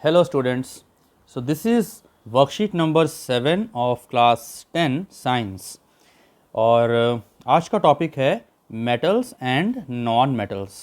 Hello students. So this is worksheet number 7 of class 10 science और आज का topic है metals and non metals.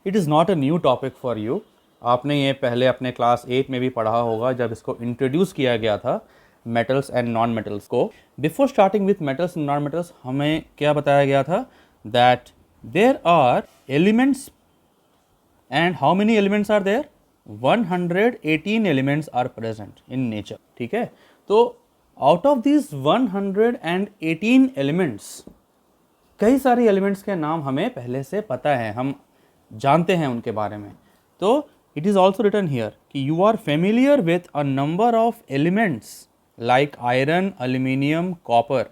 It is not a new topic for you. आपने ये पहले अपने क्लास 8 में भी पढ़ा होगा जब इसको इंट्रोड्यूस किया गया था metals and non metals को. Before starting with metals and non metals हमें क्या बताया गया था that there are elements and how many elements are there? 118 elements are present in nature. ठीक है, तो out of these 118 elements कई सारे elements के नाम हमें पहले से पता है, हम जानते हैं उनके बारे में. तो it is also written here कि you are familiar with a number of elements like iron, aluminium, copper.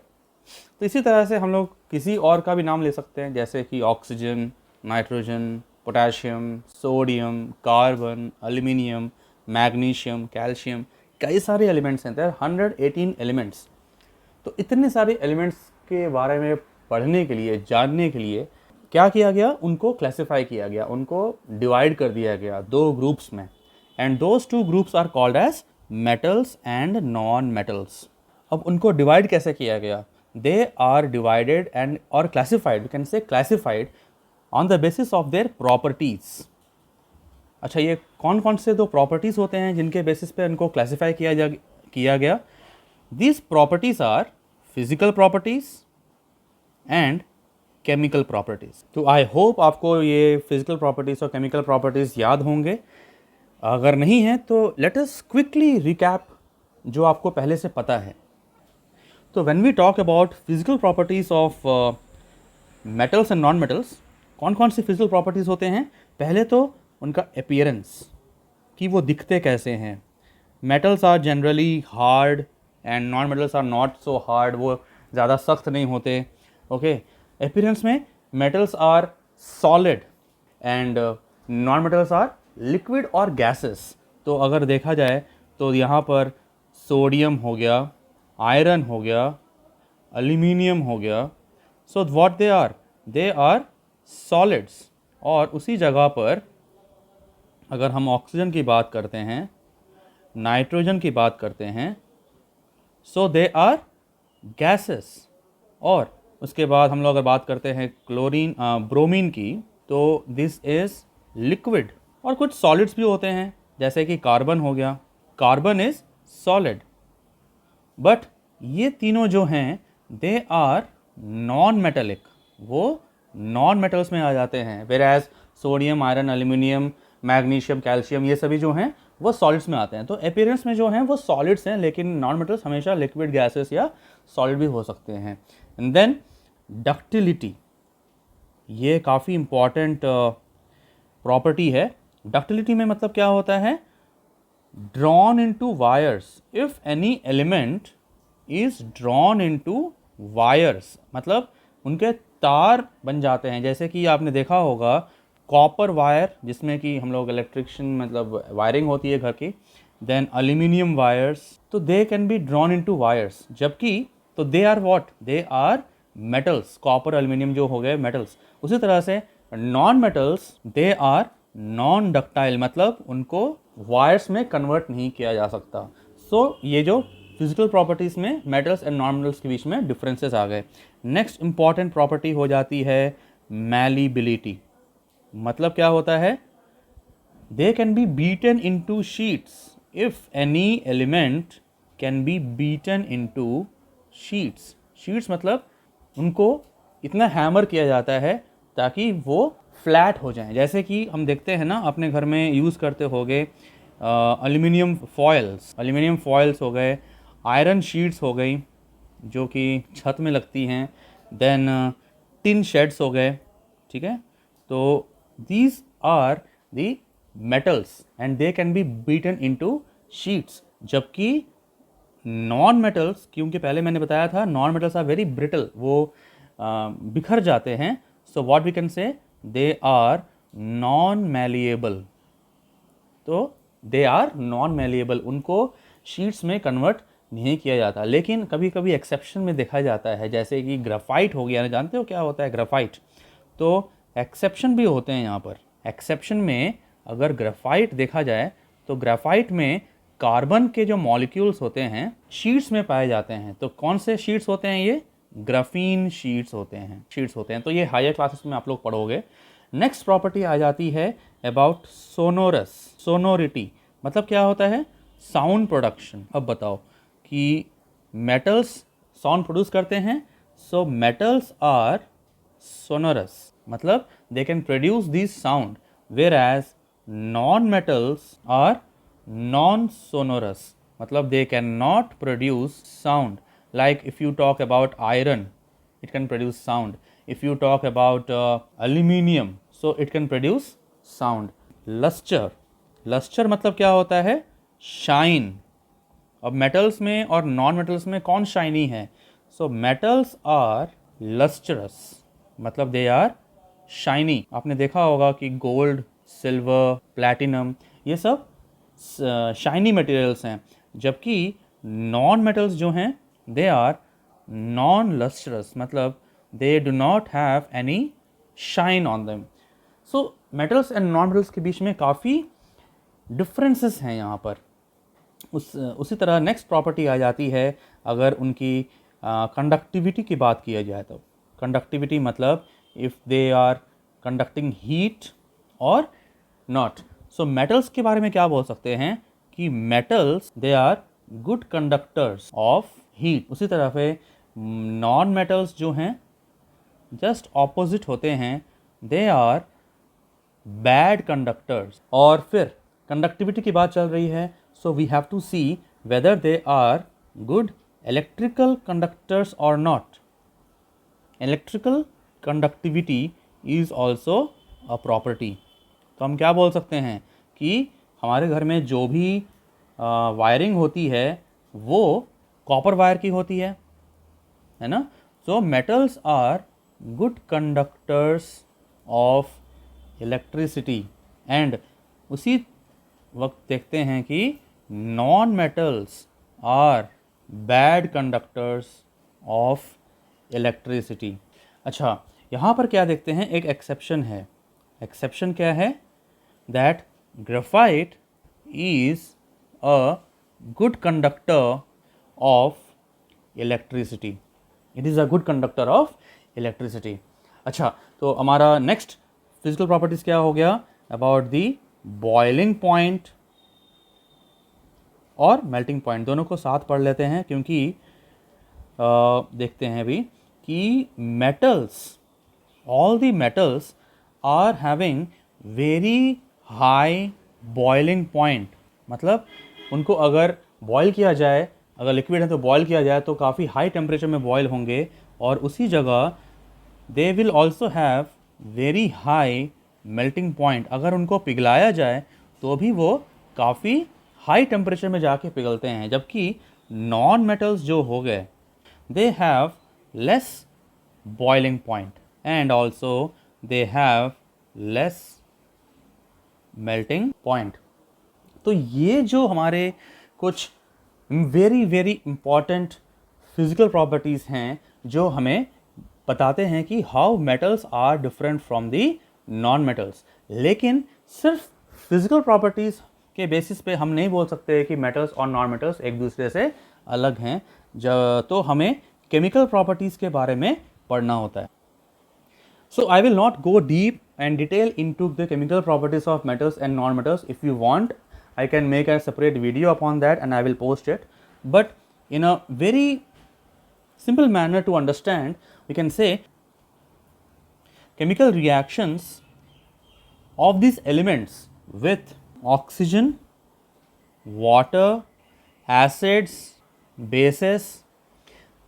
तो इसी तरह से हम लोग किसी और का भी नाम ले सकते हैं जैसे कि oxygen, nitrogen, potassium, sodium, carbon, aluminium, magnesium, calcium, कई सारे एलिमेंट्स हैं. 118 एलिमेंट्स. तो इतने सारे एलिमेंट्स के बारे में पढ़ने के लिए, जानने के लिए क्या किया गया, उनको क्लासिफाई किया गया, उनको डिवाइड कर दिया गया दो ग्रुप्स में. And those two groups are called as metals and non metals. अब उनको डिवाइड कैसे किया गया? दे आर डिवाइडेड एंड और classified, we can say classified on the basis of their properties. अच्छा, ये कौन कौन से दो प्रॉपर्टीज़ होते हैं जिनके बेसिस पे इनको क्लासिफाई किया गया? These properties are physical properties and chemical properties. तो आई होप आपको ये फिजिकल प्रॉपर्टीज़ और केमिकल प्रॉपर्टीज़ याद होंगे. अगर नहीं है तो लेट अस क्विकली रिकैप जो आपको पहले से पता है. तो when we talk about physical properties of metals and non metals, कौन कौन सी फिजिकल प्रॉपर्टीज़ होते हैं? पहले तो उनका अपीयरेंस, कि वो दिखते कैसे हैं. Metals are generally hard and non metals are not so hard, वो ज़्यादा सख्त नहीं होते. ओके, अपीयरेंस में metals are solid and non metals are liquid और गैसेस. तो अगर देखा जाए तो यहाँ पर सोडियम हो गया, आयरन हो गया, एल्यूमिनियम हो गया. So what they are solids. और उसी जगह पर अगर हम ऑक्सीजन की बात करते हैं, नाइट्रोजन की बात करते हैं, सो दे आर गैसेस. और उसके बाद हम लोग अगर बात करते हैं ब्रोमीन की, तो दिस इज़ लिक्विड. और कुछ सॉलिड्स भी होते हैं जैसे कि कार्बन हो गया, कार्बन इज़ सॉलिड. बट ये तीनों जो हैं दे आर नॉन मेटेलिक, वो नॉन मेटल्स में आ जाते हैं. Whereas sodium, iron, aluminium, magnesium, calcium, ये सभी जो हैं वो सॉलिड्स में आते हैं. तो अपीयरेंस में जो हैं वो सॉलिड्स हैं, लेकिन नॉन मेटल्स हमेशा लिक्विड, गैसेस या सॉलिड भी हो सकते हैं. एंड देन डक्टिलिटी, ये काफ़ी इम्पॉर्टेंट प्रॉपर्टी है. डक्टिलिटी में मतलब क्या होता है? Drawn into wires. If any element is drawn into wires, मतलब उनके तार बन जाते हैं. जैसे कि आपने देखा होगा कॉपर वायर, जिसमें कि हम लोग इलेक्ट्रिशियन मतलब वायरिंग होती है घर की. देन एल्यूमिनियम वायर्स, तो they can be drawn into wires. जबकि तो they are what? They are metals. Copper, aluminium जो हो गए मेटल्स. उसी तरह से non metals they are non ductile, मतलब उनको वायर्स में कन्वर्ट नहीं किया जा सकता. सो ये जो फिजिकल प्रॉपर्टीज़ में मेटल्स एंड नॉन मेटल्स के बीच में डिफरेंसेस आ गए. नेक्स्ट इंपॉर्टेंट प्रॉपर्टी हो जाती है मैलिबिलिटी. मतलब क्या होता है? दे can be beaten into sheets. If any element can be beaten into sheets. Sheets मतलब उनको इतना हैमर किया जाता है ताकि वो फ्लैट हो जाएं. जैसे कि हम देखते हैं ना, अपने घर में यूज़ करते होंगे एल्यूमिनियम फॉयल्स हो गए, आयरन शीट्स हो गई जो कि छत में लगती हैं, देन टिन शेड्स हो गए. ठीक है, तो these are the metals and they can be beaten into sheets. जबकि नॉन मेटल्स, क्योंकि पहले मैंने बताया था non metals are very brittle, वो बिखर जाते हैं. सो व्हाट वी कैन से, दे आर नॉन मैलिएबल. तो दे आर नॉन मैलिएबल, उनको शीट्स में कन्वर्ट नहीं किया जाता. लेकिन कभी कभी एक्सेप्शन में देखा जाता है, जैसे कि ग्राफाइट हो गया. जानते हो क्या होता है ग्राफाइट? तो एक्सेप्शन भी होते हैं यहाँ पर. एक्सेप्शन में अगर ग्रेफाइट देखा जाए तो ग्रेफाइट में कार्बन के जो मॉलिक्यूल्स होते हैं शीट्स में पाए जाते हैं। तो कौन से शीट्स होते हैं? ये ग्राफीन शीट्स होते हैं। तो ये हायर क्लासेस में आप लोग पढ़ोगे। नेक्स्ट प्रॉपर्टी आ जाती है अबाउट सोनोरस, सोनोरिटी मतलब क्या होता है? Sound production. अब बताओ कि मेटल्स साउंड प्रोड्यूस करते हैं, सो मेटल्स आर sonorous मतलब they can produce this sound, whereas non-metals are non-sonorous मतलब they cannot produce sound. Like if you talk about iron, it can produce sound. If you talk about aluminium, so it can produce sound. Luster, luster मतलब क्या होता है? shine. अब metals में और non-metals में कौन shiny है? So metals are lustrous मतलब दे आर शाइनी। आपने देखा होगा कि गोल्ड, सिल्वर, प्लैटिनम ये सब शाइनी मटेरियल्स हैं, जबकि नॉन मेटल्स जो हैं दे आर नॉन लस्ट्रस मतलब they do not have any shine on them. So metals and non metals के बीच में काफ़ी डिफरेंसेस हैं यहाँ पर। उसी तरह नेक्स्ट प्रॉपर्टी आ जाती है अगर उनकी कंडक्टिविटी की बात किया जाए तो। कंडक्टिविटी मतलब if they are conducting heat और नॉट। सो मेटल्स के बारे में क्या बोल सकते हैं कि metals they are good conductors of heat. उसी तरह पे नॉन मेटल्स जो हैं जस्ट ऑपोजिट होते हैं, दे आर बैड कंडक्टर्स। और फिर कंडक्टिविटी की बात चल रही है, so we have to see whether they are good electrical conductors और not. Electrical conductivity is also a property. तो हम क्या बोल सकते हैं कि हमारे घर में जो भी वायरिंग होती है वो कॉपर वायर की होती है ना। So metals are good conductors of electricity. And उसी वक्त देखते हैं कि non metals are bad conductors of electricity. अच्छा, यहाँ पर क्या देखते हैं? एक एक्सेप्शन है। एक्सेप्शन क्या है? That graphite is a good conductor of electricity. It is a good conductor of electricity. अच्छा, तो हमारा नेक्स्ट फिजिकल प्रॉपर्टीज़ क्या हो गया? अबाउट द बॉइलिंग पॉइंट और मेल्टिंग पॉइंट। दोनों को साथ पढ़ लेते हैं क्योंकि देखते हैं अभी कि metals, all the metals are having very high boiling point. मतलब उनको अगर बॉयल किया जाए, अगर लिक्विड है तो बॉयल किया जाए तो काफ़ी हाई टेम्परेचर में बॉयल होंगे, और उसी जगह they will also have very high melting point. अगर उनको पिघलाया जाए तो भी वो काफ़ी हाई टेम्परेचर में जाके पिघलते हैं। जबकि नॉन मेटल्स जो हो गए they have less boiling point and also they have less melting point. तो ये जो हमारे कुछ very very important physical properties हैं जो हमें बताते हैं कि how metals are different from the non metals. लेकिन सिर्फ फिजिकल प्रॉपर्टीज़ के बेसिस पे हम नहीं बोल सकते कि मेटल्स और नॉन मेटल्स एक दूसरे से अलग हैं। तो हमें केमिकल प्रॉपर्टीज़ के बारे में पढ़ना होता है। So I will not go deep and detail into the chemical properties of metals and non metals. If you want, I can make a separate video upon that and I will post it. But in a very simple manner to understand, we can say chemical reactions of these elements with oxygen, water, acids, bases,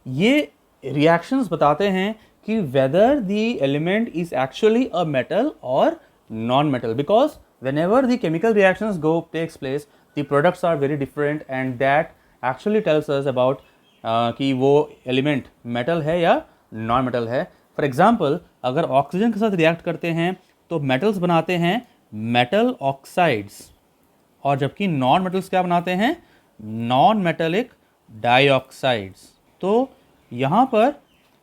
ये reactions बताते हैं कि whether the element is actually a metal or non-metal, because whenever the chemical reactions takes place, the products are very different and that actually tells us about कि वो element metal है या non-metal है। For example, अगर oxygen के साथ react करते हैं तो metals बनाते हैं metal oxides, और जबकि non-metals क्या बनाते हैं? non-metallic dioxides। तो यहाँ पर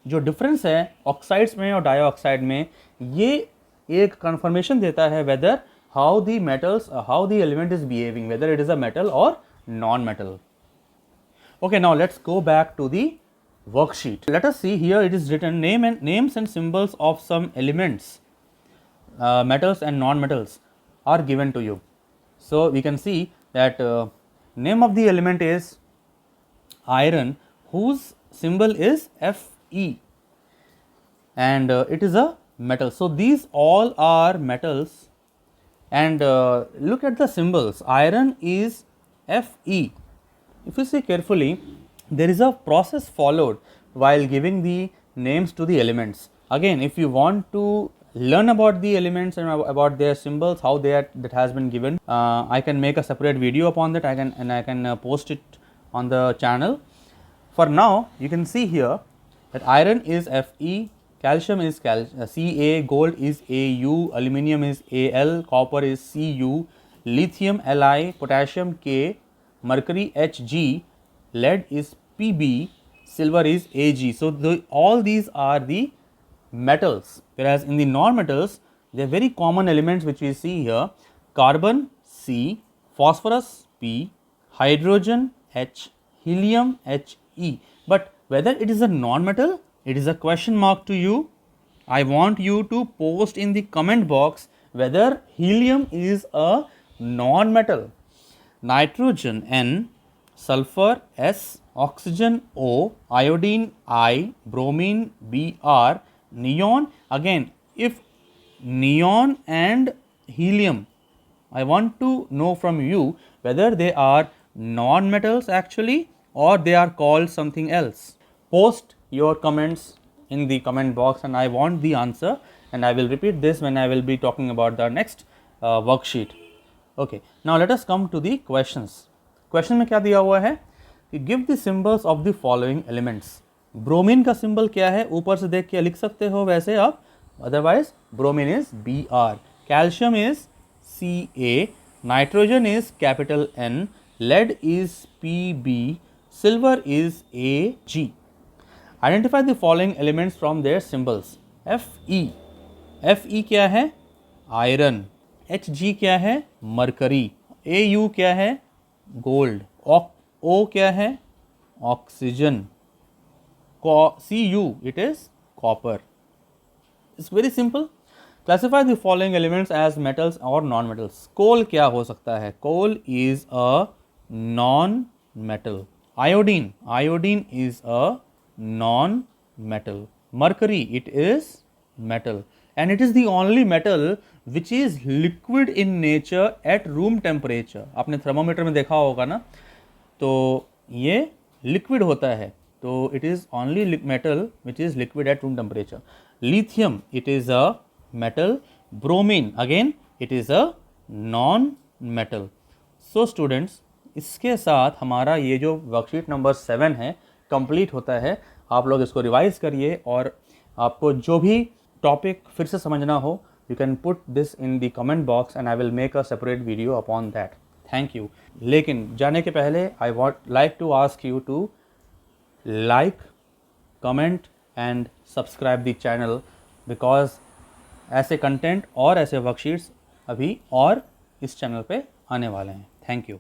जो डिफरेंस है ऑक्साइड्स में और डाइऑक्साइड में, ये एक कन्फर्मेशन देता है weather how the metals, how the element is behaving, whether it is a metal or non-metal. Okay, now let's go back to the worksheet. Let us see, here it is written names and symbols of some elements, metals and non-metals are given to you. So we can see that name of the element is iron, whose symbol is Fe, and it is a metal. So these all are metals, and look at the symbols. Iron is Fe. If you see carefully, there is a process followed while giving the names to the elements. Again, if you want to learn about the elements and about their symbols, how that has been given, I can make a separate video upon that. I can post it on the channel. For now, you can see here that iron is Fe, calcium is Ca, gold is Au, aluminium is Al, copper is Cu, lithium Li, potassium K, mercury Hg, lead is Pb, silver is Ag. So all these are the metals, whereas in the non-metals, they are very common elements which we see here: carbon C, phosphorus P, hydrogen H, helium He. But whether it is a non-metal, it is a question mark to you. I want you to post in the comment box whether helium is a non-metal. Nitrogen N, sulfur S, oxygen O, iodine I, bromine Br, neon. Again, if neon and helium, I want to know from you whether they are non-metals actually, or they are called something else. Post your comments in the comment box and I want the answer, and I will repeat this when I will be talking about the next worksheet. Okay, now let us come to the questions. Question में क्या दिया हुआ है कि give the symbols of the following elements. Bromine का symbol क्या है, ऊपर से देख के लिख सकते हो वैसे आप, otherwise bromine is Br, calcium is Ca, nitrogen is capital N, lead is Pb, silver is Ag. Identify the following elements from their symbols. Fe, Fe क्या है, आयरन, Hg क्या है, मरकरी, Au क्या है, गोल्ड, O क्या है, oxygen, Cu, it is copper. It's very simple. Classify the following elements as metals or non-metals. Coal क्या हो सकता है? Coal is a non-metal. Iodine is a non-metal. Mercury, it is metal, and it is the only metal which is liquid in nature at room temperature. आपने thermometer में देखा होगा ना, तो ये लिक्विड होता है, तो it is only metal which is liquid at room temperature. Lithium, it is a metal. Bromine, again it is a non-metal. So students, इसके साथ हमारा ये जो वर्कशीट नंबर 7 है कंप्लीट होता है. आप लोग इसको रिवाइज करिए, और आपको जो भी टॉपिक फिर से समझना हो, you can put this in the comment box and I will make a separate video upon that. Thank you. लेकिन जाने के पहले I would like to ask you to like, comment and subscribe the channel, because ऐसे content और ऐसे worksheets अभी और इस चैनल पे आने वाले हैं. Thank you.